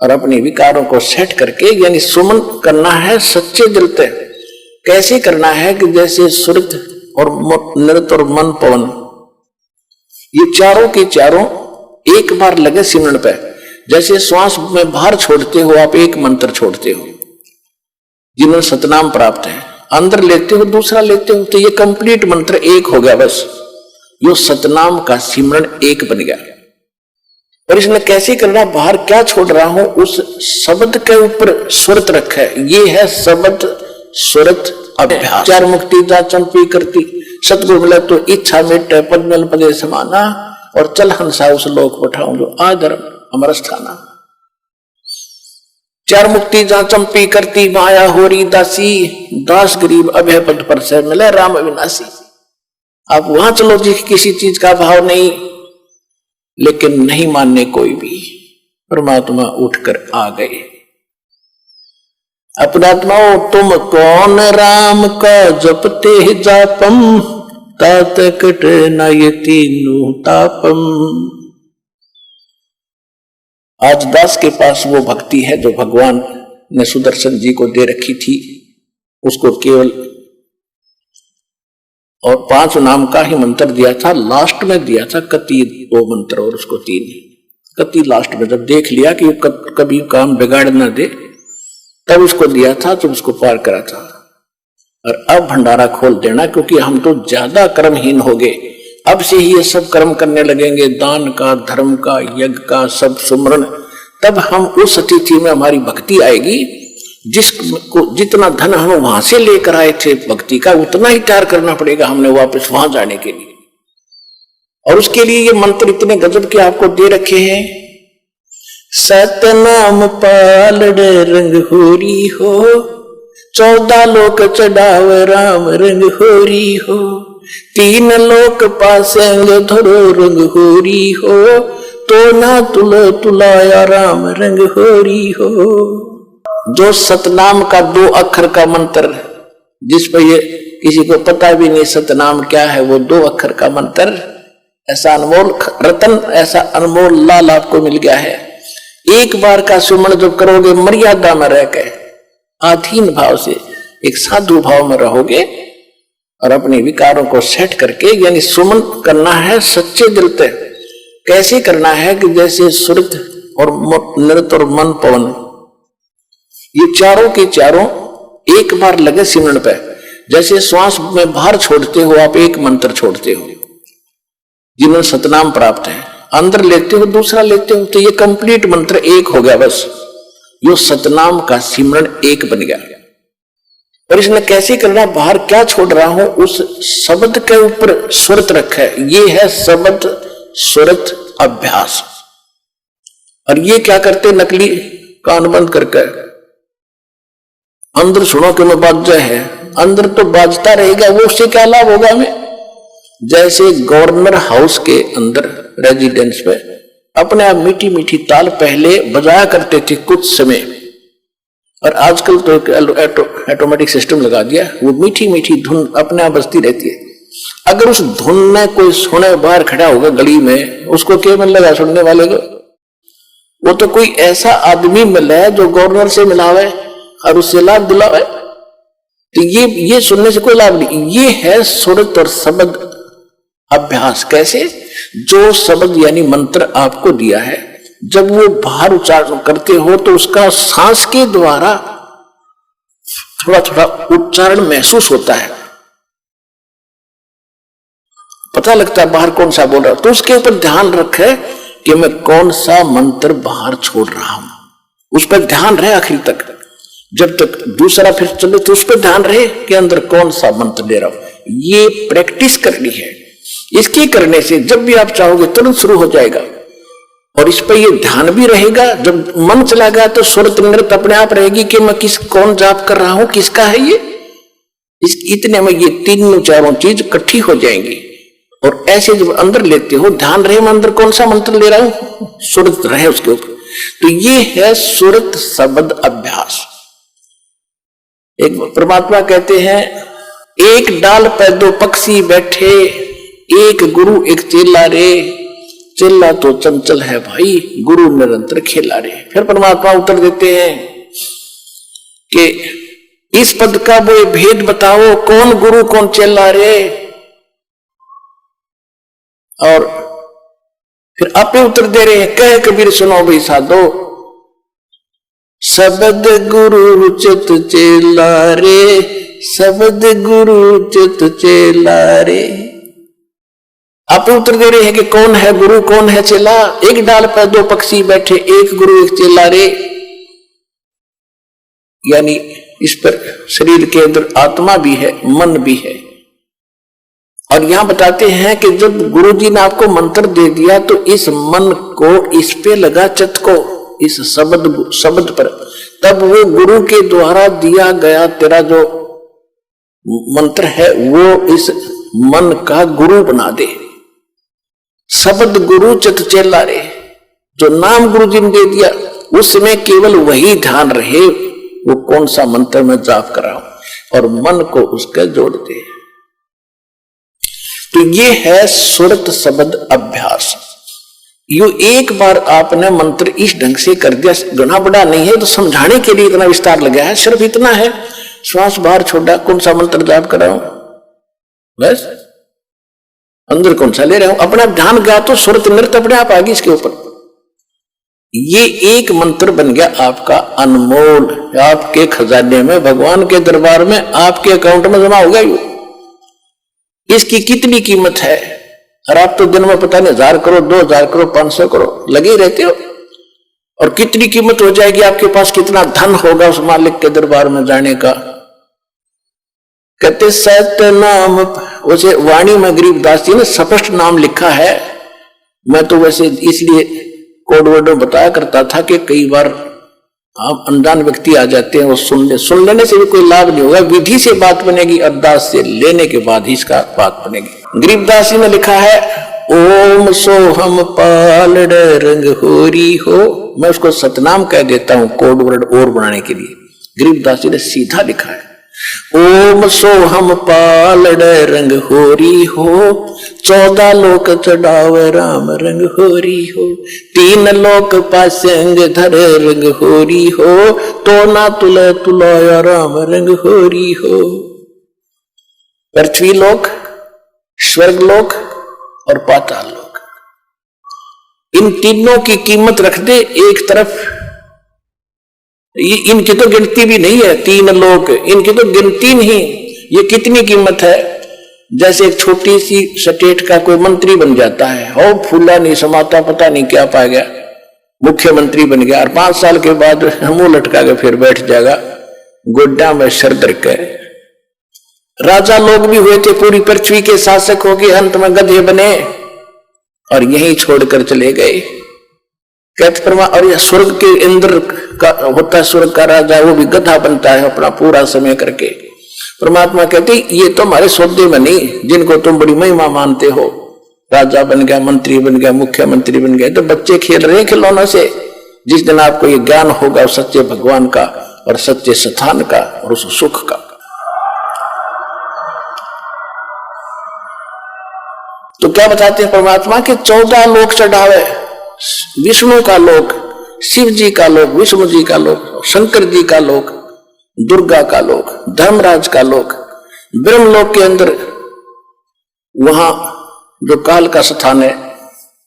और अपने विकारों को सेट करके यानी सुमन करना है सच्चे दिल से। कैसे करना है कि जैसे सुरत और नृत और मन पवन ये चारों के चारों एक बार लगे सिमरन पे। जैसे श्वास में बाहर छोड़ते हो आप एक मंत्र छोड़ते हो, जिन्हें सतनाम प्राप्त है, अंदर लेते हो दूसरा लेते हो, तो ये कंप्लीट मंत्र एक हो गया। बस यो सतनाम का सिमरन एक बन गया। और इसने कैसे करना, बाहर क्या छोड़ रहा हूं उस शब्द के ऊपर सुरत रखा है। ये है शब्द सुरत अभ्यास। चार मुक्ति जा चंपी करती, सतगुरु मिला तो इच्छा मिटे पद्मल पदे समाना, और चल हंसा उस लोक पठाऊं जो आधर्म अमर स्थाना। चार मुक्ति जा चंपी करती, माया होरी दासी, दास गरीब अभय पद पर से मिले राम अविनाशी। आप वहां चलो जी, किसी चीज का भाव नहीं, लेकिन नहीं मानने कोई भी, परमात्मा उठकर आ गए। अपनात्माओ तुम कौन राम का जपते जापम, तात कट न तीनों तापम। आज दास के पास वो भक्ति है जो भगवान ने सुदर्शन जी को दे रखी थी। उसको केवल और 5 नाम का ही मंत्र दिया था, लास्ट में दिया था कति 2 मंत्र और उसको 3। कति लास्ट में जब देख लिया कि कभी काम बिगाड़ ना दे, तब उसको दिया था, तो उसको पार करा था। और अब भंडारा खोल देना, क्योंकि हम तो ज्यादा कर्महीन हो गए। अब से ही ये सब कर्म करने लगेंगे, दान का, धर्म का, यज्ञ का, सब सुमरन। तब हम उस स्थिति में हमारी भक्ति आएगी जिसको जितना धन हम वहां से लेकर आए थे भक्ति का, उतना ही तैयार करना पड़ेगा हमने वापस वहां जाने के लिए। और उसके लिए ये मंत्र इतने गजब के आपको दे रखे हैं। सतनाम पालड़े रंग होरी हो, 14 लोक चढ़ाव राम रंग होरी हो, 3 लोक पासेंग धरो रंग होरी हो, तो ना तुलो तुलाया राम रंग होरी हो। जो सतनाम का 2 अक्षर का मंत्र, जिस पर ये किसी को पता भी नहीं सतनाम क्या है, वो 2 अक्षर का मंत्र, ऐसा अनमोल रतन, ऐसा अनमोल लाल आपको मिल गया है। एक बार का सुमन जब करोगे मर्यादा में रह के, आधीन भाव से, एक साधु भाव में रहोगे और अपने विकारों को सेट करके यानी सुमन करना है सच्चे दिल से। कैसे करना है कि जैसे सुरत और नृत और मन पवन ये चारों के चारों एक बार लगे सिमरन पे। जैसे श्वास में बाहर छोड़ते हो आप एक मंत्र छोड़ते हो, जिन्हें सतनाम प्राप्त है, अंदर लेते हो दूसरा लेते हो, तो ये कंप्लीट मंत्र एक हो गया। बस यो सतनाम का सिमरन एक बन गया। और इसने कैसे करना, बाहर क्या छोड़ रहा हूं उस शब्द के ऊपर सुरत रखा है। ये है शब्द सुरत अभ्यास। और ये क्या करते, नकली कान बंद करके अंदर सुनो कि मैं बाजा है, अंदर तो बाजता रहेगा, वो उससे क्या लाभ होगा हमें। जैसे गवर्नर हाउस के अंदर रेजिडेंस पे अपने आप मीठी मीठी ताल पहले बजाया करते थे कुछ समय, और आजकल तो एक ऑटोमेटिक सिस्टम लगा दिया, वो मीठी मीठी धुन अपने आप बजती रहती है। अगर उस धुन में कोई सुने बाहर खड़ा होगा गली में, उसको क्या मिल लगा सुनने वाले को? वो तो कोई ऐसा आदमी मिला है जो गवर्नर से मिला हुआ है और उससे लाभ दिला है, तो ये सुनने से कोई लाभ नहीं। ये है सुरत और शब्द अभ्यास। कैसे, जो शब्द यानी मंत्र आपको दिया है, जब वो बाहर उच्चारण करते हो तो उसका सांस के द्वारा थोड़ा थोड़ा उच्चारण महसूस होता है, पता लगता है बाहर कौन सा बोल रहा है। तो उसके ऊपर ध्यान रखे कि मैं कौन सा मंत्र बाहर छोड़ रहा हूं, उस पर ध्यान रहे आखिर तक। जब तक दूसरा फिर चले तो उस पर ध्यान रहे कि अंदर कौन सा मंत्र दे रहा हूं। ये प्रैक्टिस करनी है। इसकी करने से जब भी आप चाहोगे तुरंत शुरू हो जाएगा। और इस पर ये ध्यान भी रहेगा। जब मन चला गया तो सुरत नृत अपने आप रहेगी कि मैं कौन जाप कर रहा हूं, किसका है ये। इतने में ये 3-4 चीज इकट्ठी हो जाएंगी। और ऐसे जब अंदर लेते हो, ध्यान रहे मैं अंदर कौन सा मंत्र ले रहा हूं, सुरत रहे उसके ऊपर। तो ये है सुरत शब्द अभ्यास। एक परमात्मा कहते हैं, एक डाल पे 2 पक्षी बैठे, एक गुरु एक चेला रे, चेला तो चंचल है भाई, गुरु निरंतर खेला रे। फिर परमात्मा उत्तर देते हैं कि इस पद का वो भेद बताओ, कौन गुरु कौन चेला रे। और फिर आपे उत्तर दे रहे हैं, कह कबीर सुनो भाई साधो, शब्द गुरु चित चेला रे, शब्द गुरु चित चेला रे। आप उत्तर दे रहे हैं कि कौन है गुरु कौन है चेला। एक डाल पर दो पक्षी बैठे, एक गुरु एक चेला रे। यानी इस पर शरीर के अंदर आत्मा भी है, मन भी है। और यहां बताते हैं कि जब गुरु जी ने आपको मंत्र दे दिया तो इस मन को इस पे लगा चित्त को, इस शब्द पर, तब वो गुरु के द्वारा दिया गया तेरा जो मंत्र है वो इस मन का गुरु बना दे। शब्द गुरु चित चेला रे, जो नाम गुरु जी ने दे दिया उसमें केवल वही ध्यान रहे, वो कौन सा मंत्र में जाप कर रहा हूं, और मन को उसका जोड़ दे। तो ये है सुरत शब्द अभ्यास। यो एक बार आपने मंत्र इस ढंग से कर दिया, घना बड़ा नहीं है, तो समझाने के लिए इतना विस्तार लगा है। सिर्फ इतना है, श्वास बाहर छोड़ा, कौन सा मंत्र जाप कर रहा हूं, बस अंदर कौन सा ले रहा हूं, अपना ध्यान गया तो सुरत नृत्य अपने आप आ गई इसके ऊपर। ये एक मंत्र बन गया आपका अनमोल, आपके खजाने में, भगवान के दरबार में, आपके अकाउंट में जमा हो गया। इसकी कितनी कीमत है, और आप तो दिन में पता नहीं 1000 करोड़ 2000 करोड़ 500 करोड़ लगे रहते हो, और कितनी कीमत हो जाएगी, आपके पास कितना धन होगा उस मालिक के दरबार में जाने का। कहते सत्य नाम, वैसे वाणी में गरीबदास जी ने स्पष्ट नाम लिखा है। मैं तो वैसे इसलिए कोड वर्ड में बताया करता था कि कई बार आप अनजान व्यक्ति आ जाते हैं, वो सुन लेने से भी कोई लाभ नहीं होगा, विधि से बात बनेगी, अरदास से लेने के बाद ही इसका बात बनेगी। गरीबदास जी ने लिखा है, ओम सोहम पालड़ रंग होरी हो। मैं उसको सतनाम कह देता हूं कोड वर्ड और बनाने के लिए। गरीबदास जी ने सीधा लिखा है, ओम सोहम पालड़ रंग होरी हो, 14 लोक चढ़ावे राम रंग होरी हो, 3 लोक पासेंग धरे रंग होरी हो, तो ना तुले तुलाया राम रंग होरी हो। पृथ्वी लोक, स्वर्ग लोक और पाताल लोक, इन तीनों की कीमत रख दे एक तरफ। इनकी तो गिनती भी नहीं है, 3 लोक, इनकी तो गिनती नहीं। ये कितनी कीमत है, जैसे एक छोटी सी स्टेट का कोई मंत्री बन जाता है, हो फूला नहीं समाता, पता नहीं क्या पा गया, मुख्यमंत्री बन गया, और 5 साल के बाद मुंह लटका के फिर बैठ जाएगा गोड्डा में सर धर के। राजा लोग भी हुए थे, पूरी पृथ्वी के शासक हो गए, अंत में गधे बने और यहीं छोड़कर चले गए। कहते परमा, और यह स्वर्ग के इंद्र का होता है, स्वर्ग का राजा, वो भी गधा बनता है अपना पूरा समय करके। परमात्मा कहते ये तो हमारे सौदे में नहीं, जिनको तुम बड़ी महिमा मानते हो, राजा बन गया, मंत्री बन गया, मुख्यमंत्री बन गया, तो बच्चे खेल रहे हैं खिलौनों से। जिस दिन आपको ये ज्ञान होगा सच्चे भगवान का और सच्चे स्थान का और उस सुख का, तो क्या बताते हैं परमात्मा के 14 लोक चढ़ावे, विष्णु का लोक, शिव जी का लोक, विष्णु जी का लोक, शंकर जी का लोक, दुर्गा का लोक, धर्मराज का लोक, ब्रह्म लोक के अंदर वहां जो काल का स्थान है,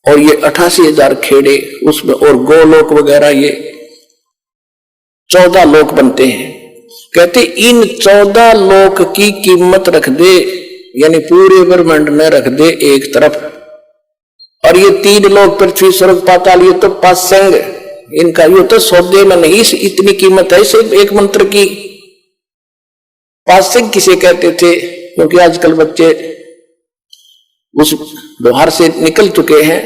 और ये 88,000 खेड़े उसमें, और गोलोक वगैरह, ये 14 लोक बनते हैं। कहते इन 14 लोक की कीमत रख दे, यानी पूरे ब्रह्मांड में रख दे एक तरफ, और ये 3 लोक पृथ्वी स्वर्ग पाताल, ये तो पासंग, इनका ये तो सौदे में नहीं, इतनी कीमत है सिर्फ एक मंत्र की। पासंग किसे कहते थे, क्योंकि आजकल बच्चे उस व्यवहार से निकल चुके हैं।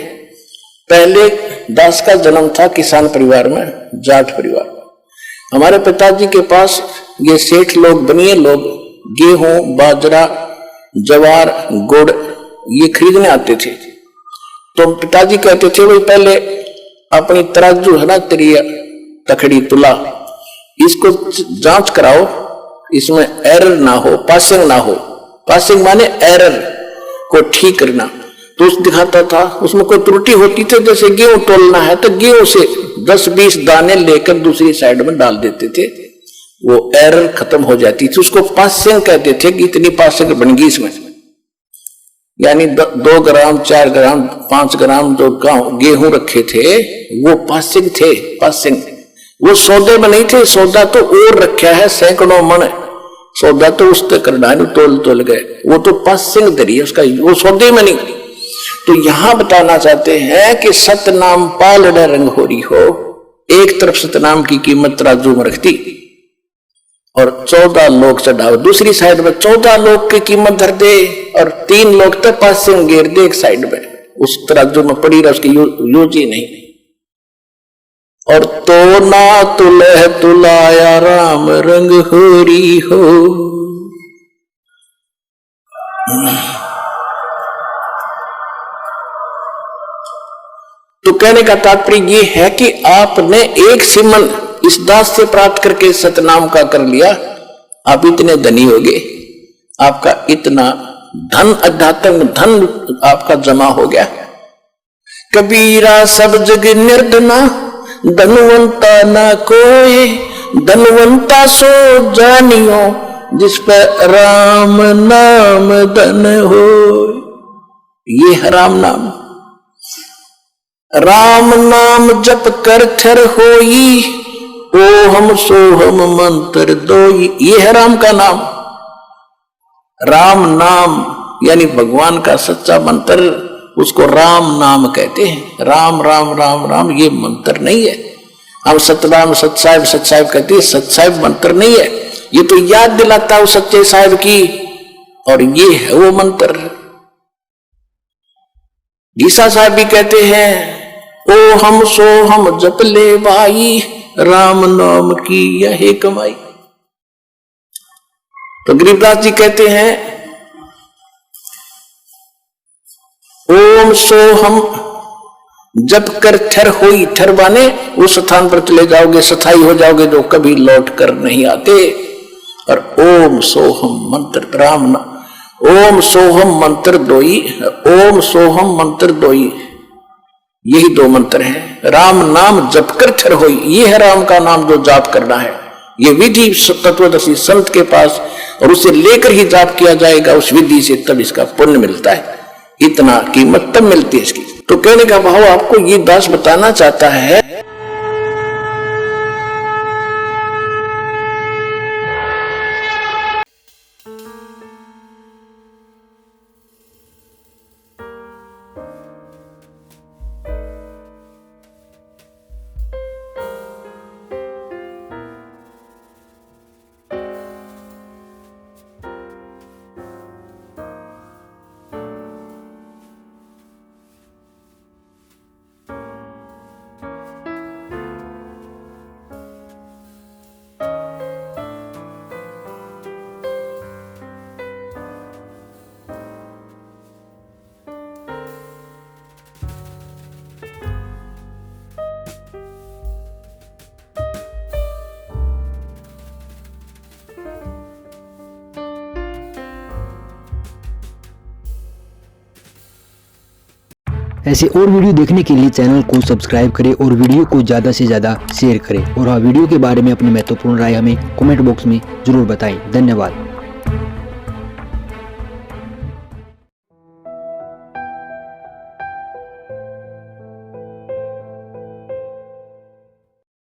पहले दास का जन्म था किसान परिवार में, जाट परिवार में। हमारे पिताजी के पास ये सेठ लोग, बनिए लोग, गेहूं, बाजरा, जवार, गुड़ ये खरीदने आते थे। तो पिताजी कहते थे भाई पहले अपनी तराजू है ना, तेरी तखड़ी तुला, इसको जांच कराओ, इसमें एरर ना हो, पासिंग ना हो। पासिंग माने एरर को ठीक करना। तो उस दिखाता था, उसमें कोई त्रुटि होती थी, जैसे गेहूं तोलना है तो गेहूं से 10-20 दाने लेकर दूसरी साइड में डाल देते थे, वो एरर खत्म हो जाती थी। उसको पासेंग कहते थे कि इतनी पासेंग बन गई इसमें, यानी 2 ग्राम 4 ग्राम 5 ग्राम जो गेहूं रखे थे वो पासेंग थे। पासेंग वो सौदे में नहीं थे, सौदा तो और रखा है सैकड़ों मन, सौदा तो उस तक करना तोल गए, वो तो पासेंग धरी है उसका, वो सौदे में नहीं। तो यहां बताना चाहते हैं कि सतनाम पालड़े रंग हो रही हो, एक तरफ सतनाम की कीमत तराजू में रखती और 14 लोग चढ़ाओ, दूसरी साइड में 14 लोग की कीमत धर दे और 3 लोग तक पास से घेर दे एक साइड में, उस तराजू में पड़ी रहा, उसकी यूज ही नहीं। और तो ना तुलह तुलाया राम रंग होरी हो। तो कहने का तात्पर्य ये है कि आपने एक सिमन इस दास से प्राप्त करके सतनाम का कर लिया, आप इतने धनी हो गए, आपका इतना धन अध्यात्म धन आपका जमा हो गया। कबीरा सब जग निर्धना धनवंता ना कोई, धनवंता सो जानियो जिस पर राम नाम धन हो। ये है राम नाम, राम नाम जप कर थर होई, ओहम सोहम मंत्र दोई। ये है राम का नाम। राम नाम यानी भगवान का सच्चा मंत्र, उसको राम नाम कहते हैं। राम राम राम राम ये मंत्र नहीं है। हम सतनाम सतसाहिब सतसाहिब कहते हैं, सतसाहिब मंत्र नहीं है, ये तो याद दिलाता है सच्चे साहिब की, और ये है वो मंत्र। गीसा साहब भी कहते हैं, ओ हम सो हम जप ले भाई, राम नाम की यही कमाई। तो गरीबदास जी कहते हैं, ओम सो हम जप कर ठर होई, ठर बाने उस स्थान पर चले जाओगे, स्थायी हो जाओगे जो कभी लौट कर नहीं आते। और ओम सोहम मंत्र राम नाम, ओम सोहम मंत्र दोई, ओम सोहम मंत्र दोई, यही 2 मंत्र हैं। राम नाम जप कर ठर होई, ये है राम का नाम जो जाप करना है। ये विधि तत्वदर्शी संत के पास और उसे लेकर ही जाप किया जाएगा, उस विधि से तब इसका पुण्य मिलता है, इतना कीमत तब मिलती है इसकी। तो कहने का भाव आपको ये दास बताना चाहता है, ऐसे और वीडियो देखने के लिए चैनल को सब्सक्राइब करें और वीडियो को ज़्यादा से ज़्यादा शेयर करें। और हाँ, वीडियो के बारे में अपनी महत्वपूर्ण राय हमें कमेंट बॉक्स में जरूर बताएं। धन्यवाद।